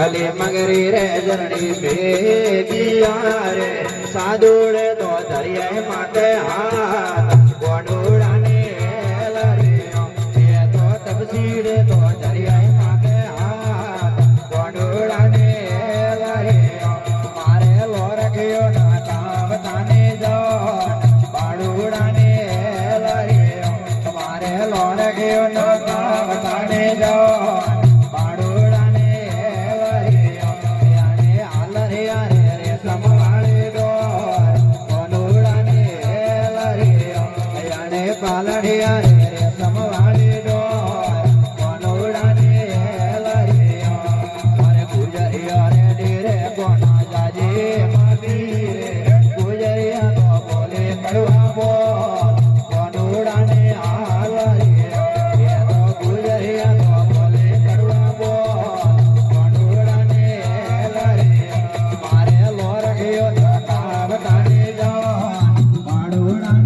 काली मगरी रे जरणी बेगिया रे साधुड़े तो धरिया माते हाथ गोडूड़ा ने लरियो ये तो तपसीड़े तो धरिया माते हाथ गोडूड़ा ने लरियो मारे लो रखियो ना काम ताने जो बाडूड़ा ने लरियो मारे लो रखियो ना काम ताने जो पालड़िया रे